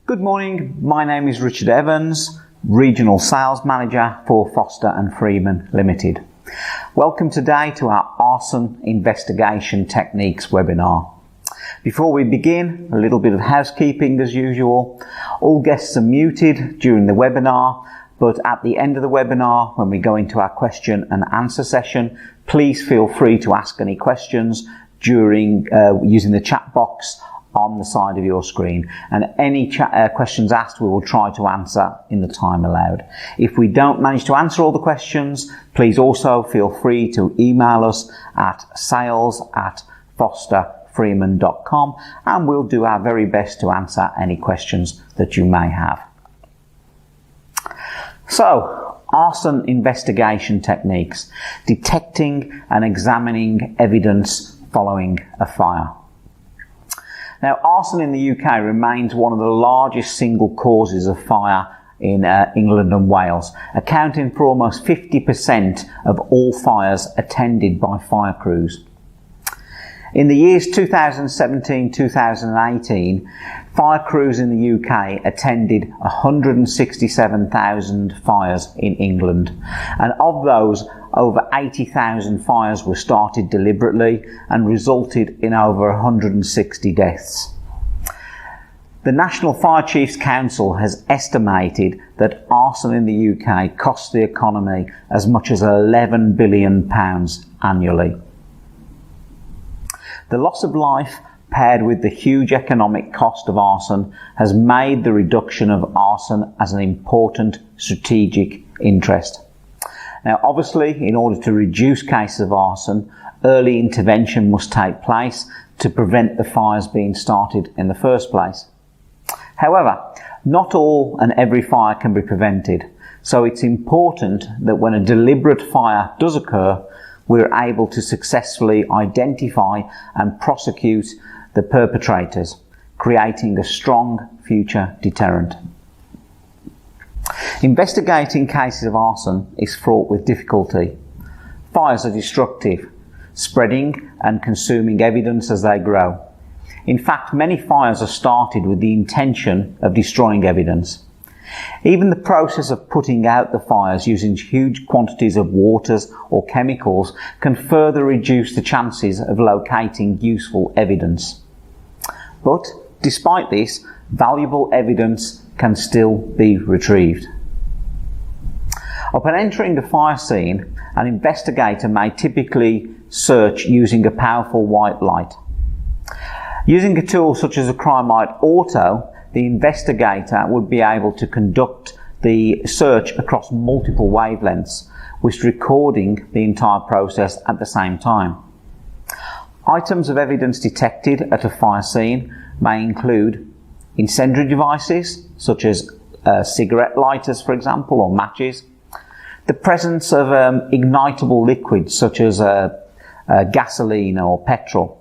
Good morning, my name is Richard Evans, Regional Sales Manager for Foster and Freeman Limited. Welcome today to our Arson Investigation Techniques webinar. Before we begin, a little bit of housekeeping as usual. All guests are muted during the webinar, but at the end of the webinar, when we go into our question and answer session, please feel free to ask any questions during using the chat box on the side of your screen, and any questions asked we will try to answer in the time allowed. If we don't manage to answer all the questions, please also feel free to email us at sales@fosterfreeman.com and we'll do our very best to answer any questions that you may have. So, arson investigation techniques, detecting and examining evidence following a fire. Now, arson in the UK remains one of the largest single causes of fire in England and Wales, accounting for almost 50% of all fires attended by fire crews. In the years 2017-2018, fire crews in the UK attended 167,000 fires in England, and of those, over 80,000 fires were started deliberately and resulted in over 160 deaths. The National Fire Chiefs Council has estimated that arson in the UK costs the economy as much as £11 billion annually. The loss of life, paired with the huge economic cost of arson, has made the reduction of arson as an important strategic interest. Now, obviously, in order to reduce cases of arson, early intervention must take place to prevent the fires being started in the first place. However, not all and every fire can be prevented, so it's important that when a deliberate fire does occur, we're able to successfully identify and prosecute the perpetrators, creating a strong future deterrent. Investigating cases of arson is fraught with difficulty. Fires are destructive, spreading and consuming evidence as they grow. In fact, many fires are started with the intention of destroying evidence. Even the process of putting out the fires using huge quantities of waters or chemicals can further reduce the chances of locating useful evidence. But despite this, valuable evidence can still be retrieved. Upon entering the fire scene, an investigator may typically search using a powerful white light. Using a tool such as a Crime Light Auto, the investigator would be able to conduct the search across multiple wavelengths, whilst recording the entire process at the same time. Items of evidence detected at a fire scene may include incendiary devices, such as cigarette lighters, for example, or matches, the presence of ignitable liquids, such as gasoline or petrol,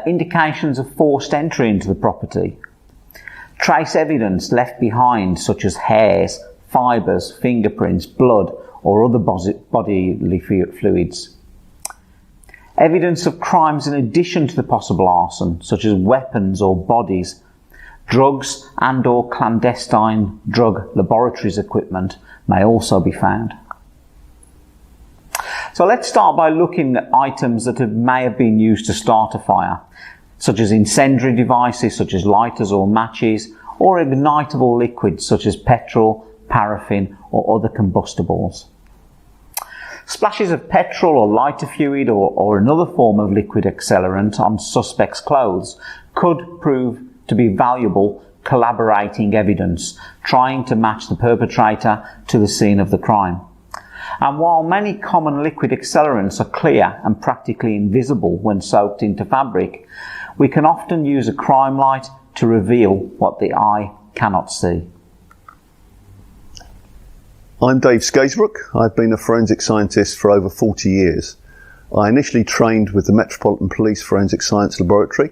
indications of forced entry into the property, trace evidence left behind such as hairs, fibres, fingerprints, blood or other bodily fluids. Evidence of crimes in addition to the possible arson, such as weapons or bodies, drugs and or clandestine drug laboratories equipment may also be found. So let's start by looking at items that may have been used to start a fire, such as incendiary devices such as lighters or matches, or ignitable liquids such as petrol, paraffin or other combustibles. Splashes of petrol or lighter fluid or another form of liquid accelerant on suspects' clothes could prove to be valuable collaborating evidence, trying to match the perpetrator to the scene of the crime. And while many common liquid accelerants are clear and practically invisible when soaked into fabric, we can often use a crime light to reveal what the eye cannot see. I'm Dave Skaisbrook. I've been a forensic scientist for over 40 years. I initially trained with the Metropolitan Police Forensic Science Laboratory,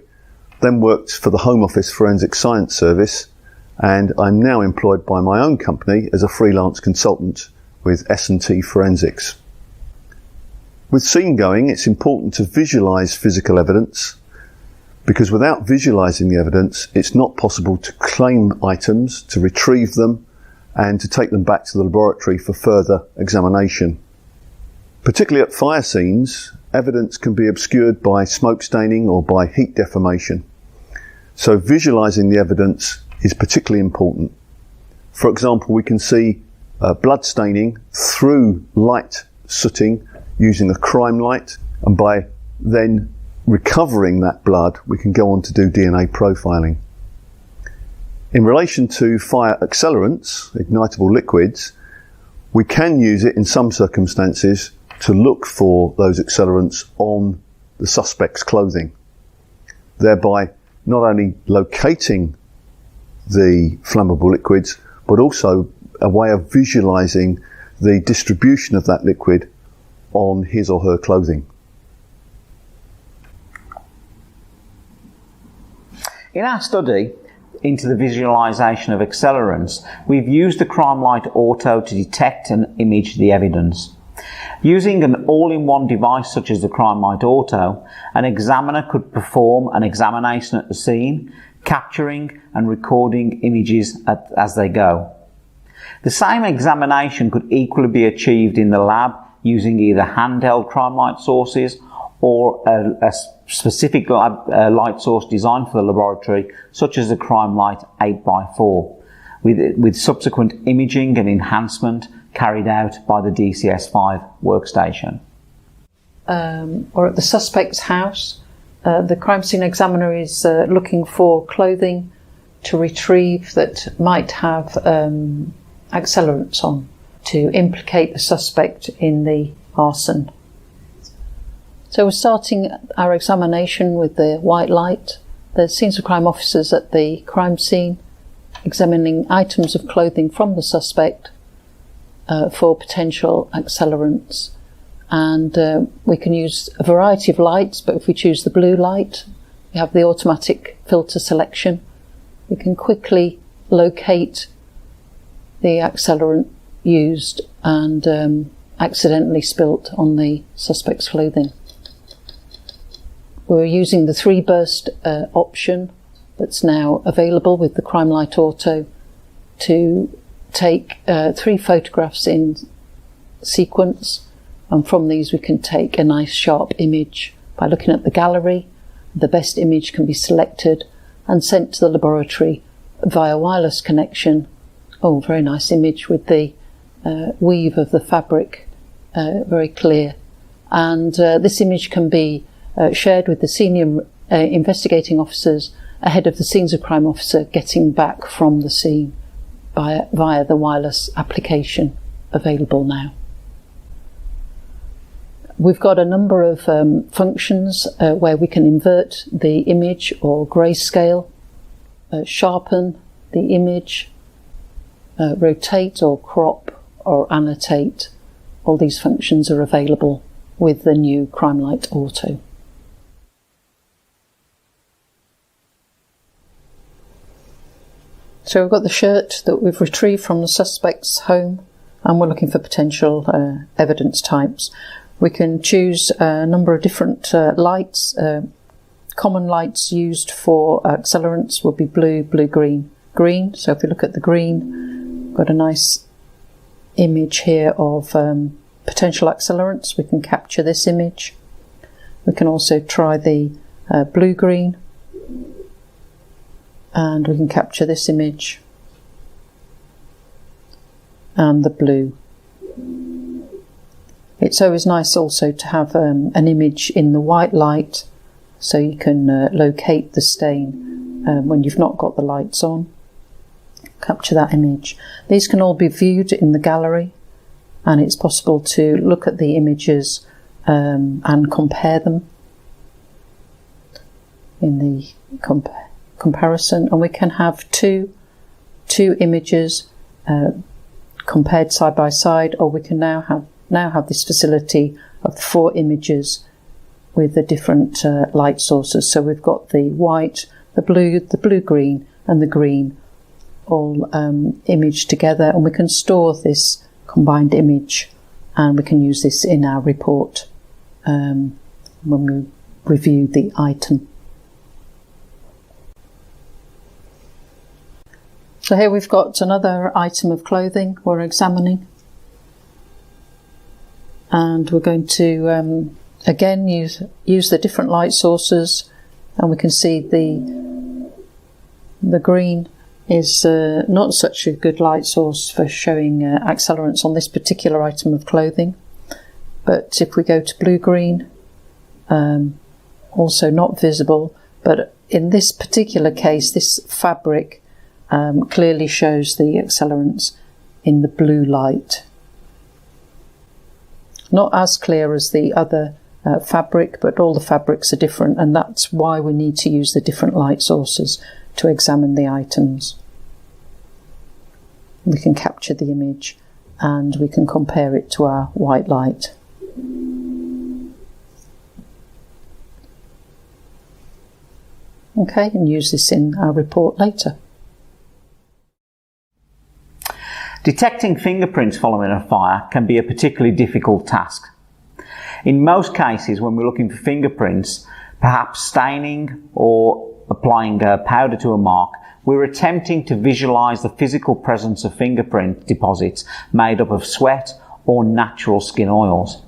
then worked for the Home Office Forensic Science Service, and I'm now employed by my own company as a freelance consultant with S&T Forensics. With scene going, it's important to visualise physical evidence, because without visualising the evidence, it's not possible to claim items, to retrieve them, and to take them back to the laboratory for further examination. Particularly at fire scenes, evidence can be obscured by smoke staining or by heat deformation. So visualising the evidence is particularly important. For example, we can see blood staining through light sooting using a crime light, and by then recovering that blood, we can go on to do DNA profiling. In relation to fire accelerants, ignitable liquids, we can use it in some circumstances to look for those accelerants on the suspect's clothing, thereby not only locating the flammable liquids, but also a way of visualising the distribution of that liquid on his or her clothing. In our study into the visualisation of accelerants, we've used the Crime Light Auto to detect and image the evidence. Using an all-in-one device such as the Crime Light Auto, an examiner could perform an examination at the scene, capturing and recording images as they go. The same examination could equally be achieved in the lab using either handheld crime light sources or a specific light source designed for the laboratory, such as the Crime Light 8x4, with subsequent imaging and enhancement carried out by the DCS5 workstation. Or at the suspect's house, the crime scene examiner is looking for clothing to retrieve that might have accelerants on to implicate the suspect in the arson. So we're starting our examination with the white light. The scenes of crime officers at the crime scene examining items of clothing from the suspect for potential accelerants. And we can use a variety of lights, but if we choose the blue light, we have the automatic filter selection. We can quickly locate the accelerant used and accidentally spilt on the suspect's clothing. We're using the 3-burst option that's now available with the Crime Light Auto to take 3 photographs in sequence, and from these we can take a nice sharp image. By looking at the gallery, the best image can be selected and sent to the laboratory via wireless connection. Oh, very nice image with the weave of the fabric, very clear. And this image can be shared with the senior investigating officers ahead of the scenes of crime officer getting back from the scene via the wireless application available now. We've got a number of functions where we can invert the image or grayscale, sharpen the image, rotate or crop or annotate. All these functions are available with the new Crime Light Auto. So we've got the shirt that we've retrieved from the suspect's home, and we're looking for potential evidence types. We can choose a number of different lights. Common lights used for accelerants will be blue, blue, green, green. So if we look at the green, we've got a nice image here of potential accelerants. We can capture this image. We can also try the blue-green, and we can capture this image and the blue. It's always nice also to have an image in the white light, so you can locate the stain when you've not got the lights on. Capture that image. These can all be viewed in the gallery, and it's possible to look at the images and compare them in the comparison. And we can have two images compared side by side, or we can now have this facility of 4 images with the different light sources. So we've got the white, the blue-green and the green all imaged together, and we can store this combined image, and we can use this in our report when we review the item. So here we've got another item of clothing we're examining, and we're going to again use the different light sources, and we can see the green is not such a good light source for showing accelerants on this particular item of clothing. But if we go to blue-green, also not visible, but in this particular case, this fabric clearly shows the accelerants in the blue light. Not as clear as the other fabric, but all the fabrics are different, and that's why we need to use the different light sources to examine the items. We can capture the image and we can compare it to our white light. Okay, and use this in our report later. Detecting fingerprints following a fire can be a particularly difficult task. In most cases, when we're looking for fingerprints, perhaps staining or applying powder to a mark, we're attempting to visualize the physical presence of fingerprint deposits made up of sweat or natural skin oils.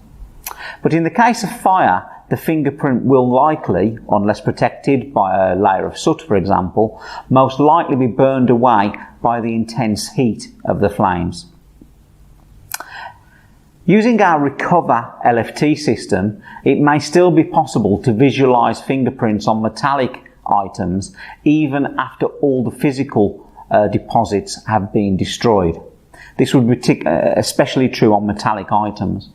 But in the case of fire, the fingerprint will likely, unless protected by a layer of soot for example, most likely be burned away by the intense heat of the flames. Using our Recover LFT system, it may still be possible to visualize fingerprints on metallic items even after all the physical deposits have been destroyed. This would be especially true on metallic items.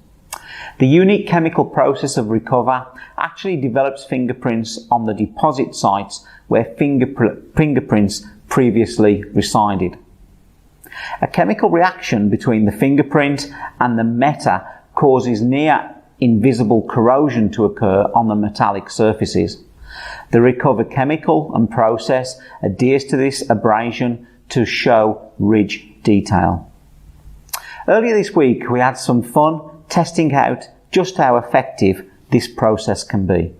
The unique chemical process of Recover actually develops fingerprints on the deposit sites where fingerprints previously resided. A chemical reaction between the fingerprint and the meta causes near invisible corrosion to occur on the metallic surfaces. The Recover chemical and process adheres to this abrasion to show ridge detail. Earlier this week we had some fun testing out just how effective this process can be.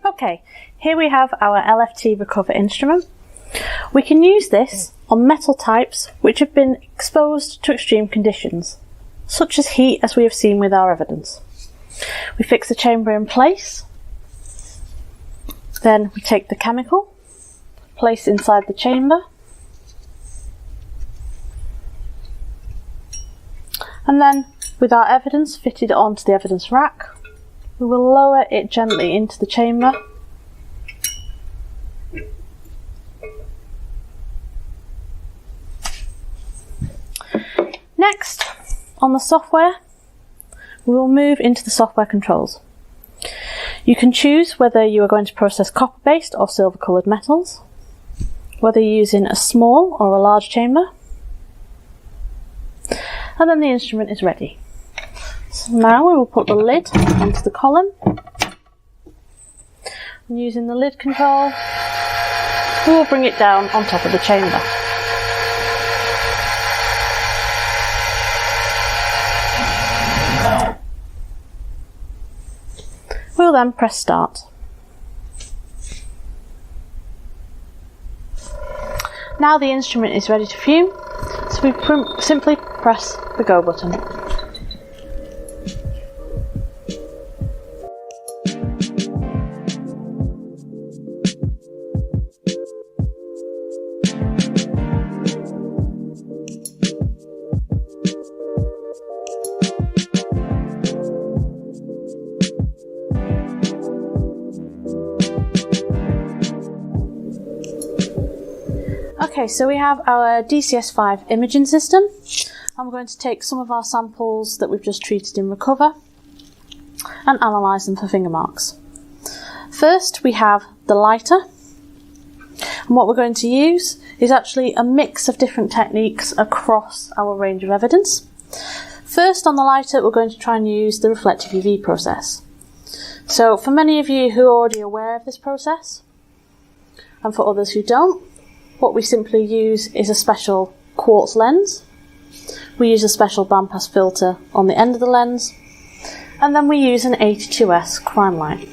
Okay, here we have our LFT Recover instrument. We can use this on metal types which have been exposed to extreme conditions, such as heat, as we have seen with our evidence. We fix the chamber in place, then we take the chemical, place inside the chamber, and then with our evidence fitted onto the evidence rack, we will lower it gently into the chamber. Next, on the software, we will move into the software controls. You can choose whether you are going to process copper-based or silver-coloured metals, whether you're using a small or a large chamber, and then the instrument is ready. So now we will put the lid onto the column, and using the lid control, we will bring it down on top of the chamber. We'll then press start. Now the instrument is ready to fume, so we simply press the go button. Okay, so we have our DCS5 imaging system, and we're going to take some of our samples that we've just treated in Recover and analyse them for finger marks. First, we have the lighter, and what we're going to use is actually a mix of different techniques across our range of evidence. First, on the lighter, we're going to try and use the reflective UV process. So, for many of you who are already aware of this process, and for others who don't, what we simply use is a special quartz lens. We use a special bandpass filter on the end of the lens, and then we use an 82S crime light.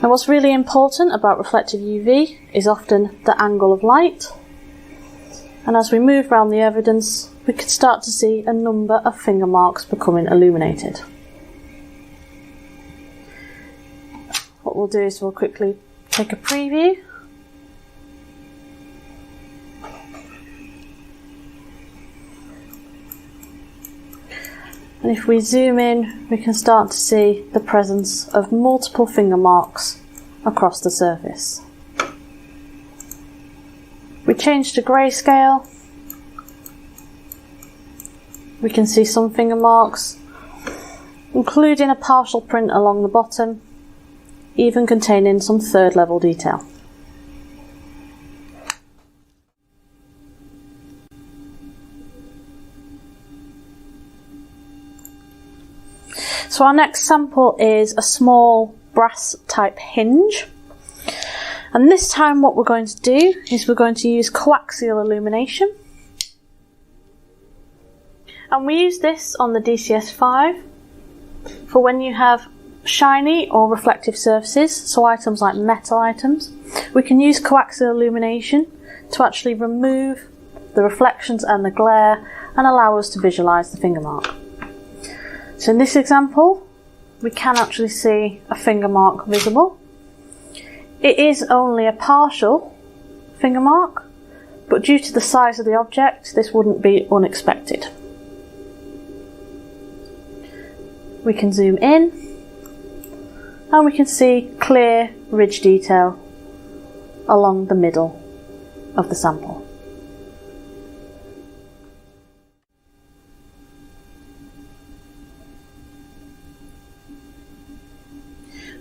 Now, what's really important about reflective UV is often the angle of light, and as we move around the evidence, we can start to see a number of finger marks becoming illuminated. What we'll do is we'll quickly take a preview. And if we zoom in, we can start to see the presence of multiple finger marks across the surface. We change to grayscale. We can see some finger marks, including a partial print along the bottom, even containing some third level detail. So our next sample is a small brass type hinge, and this time what we're going to do is we're going to use coaxial illumination, and we use this on the DCS5 for when you have shiny or reflective surfaces, so items like metal items. We can use coaxial illumination to actually remove the reflections and the glare and allow us to visualise the finger mark. So in this example, we can actually see a finger mark visible. It is only a partial finger mark, but due to the size of the object, this wouldn't be unexpected. We can zoom in, and we can see clear ridge detail along the middle of the sample.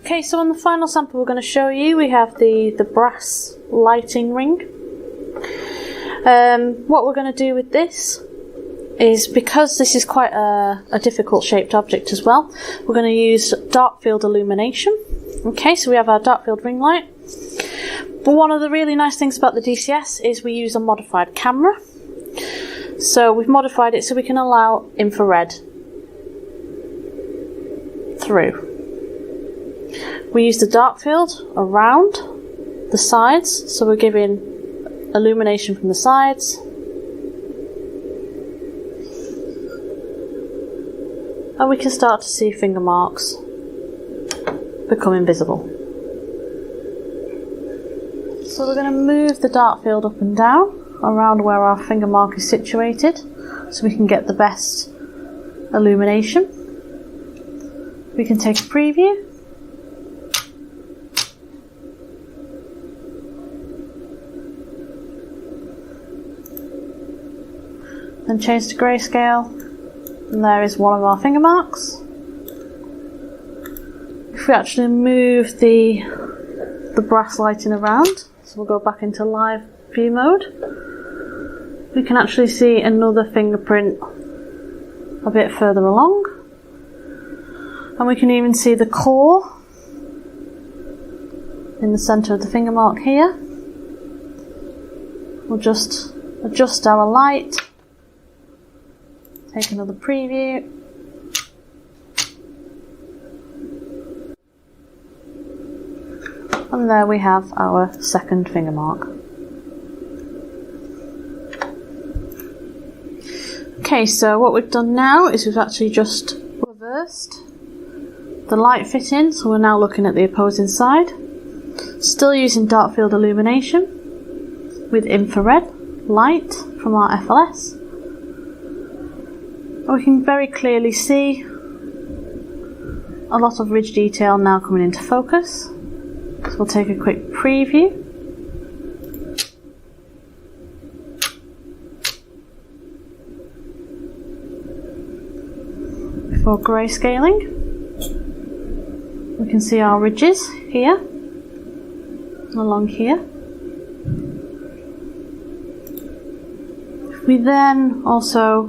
Okay, so on the final sample we're going to show you, we have the brass lighting ring. What we're going to do with this is, because this is quite a difficult shaped object as well, we're going to use dark field illumination. Okay, so we have our dark field ring light. But one of the really nice things about the DCS is we use a modified camera. So we've modified it so we can allow infrared through. We use the dark field around the sides, so we're giving illumination from the sides. And we can start to see finger marks becoming visible. So we're going to move the dark field up and down around where our finger mark is situated, so we can get the best illumination. We can take a preview. Then change to grayscale, and there is one of our finger marks. If we actually move the brass lighting around, so we'll go back into live view mode, we can actually see another fingerprint a bit further along, and we can even see the core in the centre of the finger mark here. We'll just adjust our light. Take another preview. And there we have our second finger mark. Okay, so what we've done now is we've actually just reversed the light fitting, so we're now looking at the opposing side. Still using dark field illumination with infrared light from our FLS. We can very clearly see a lot of ridge detail now coming into focus. So we'll take a quick preview. for grayscaling. We can see our ridges here, along here. We then also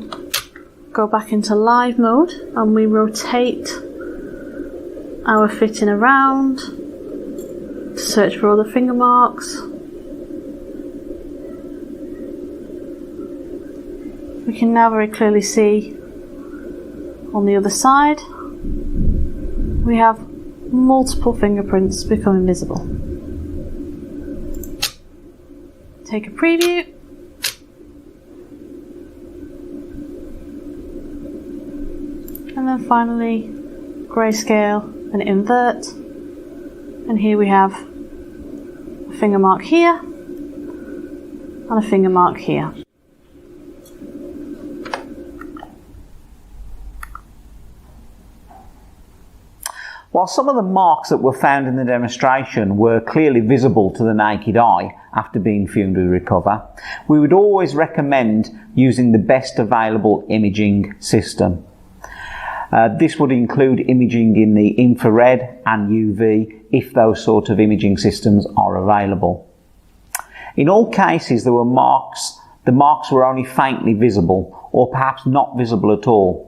go back into live mode and we rotate our fitting around to search for other finger marks. We can now very clearly see on the other side we have multiple fingerprints becoming visible. Take a preview. And then finally grayscale and invert, and here we have a finger mark here and a finger mark here. While some of the marks that were found in the demonstration were clearly visible to the naked eye after being fumed with Recover, we would always recommend using the best available imaging system. This would include imaging in the infrared and UV if those sort of imaging systems are available. In all cases, the marks were only faintly visible or perhaps not visible at all.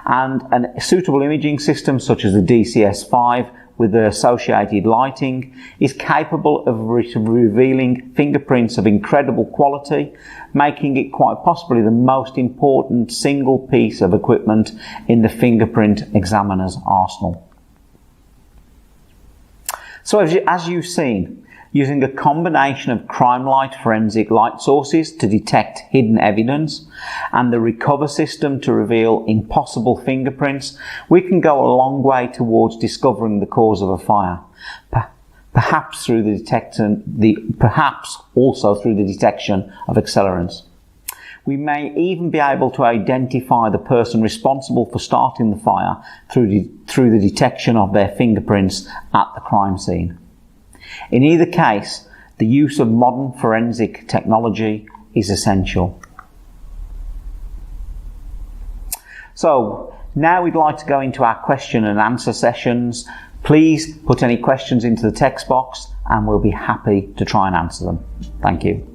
And a suitable imaging system such as the DCS-5 with the associated lighting is capable of revealing fingerprints of incredible quality, making it quite possibly the most important single piece of equipment in the fingerprint examiner's arsenal. So as you've seen, using a combination of crime light forensic light sources to detect hidden evidence and the Recover system to reveal impossible fingerprints, we can go a long way towards discovering the cause of a fire, perhaps also through the detection of accelerants. We may even be able to identify the person responsible for starting the fire through the detection of their fingerprints at the crime scene. In either case, the use of modern forensic technology is essential. So, now we'd like to go into our question and answer sessions. Please put any questions into the text box and we'll be happy to try and answer them. Thank you.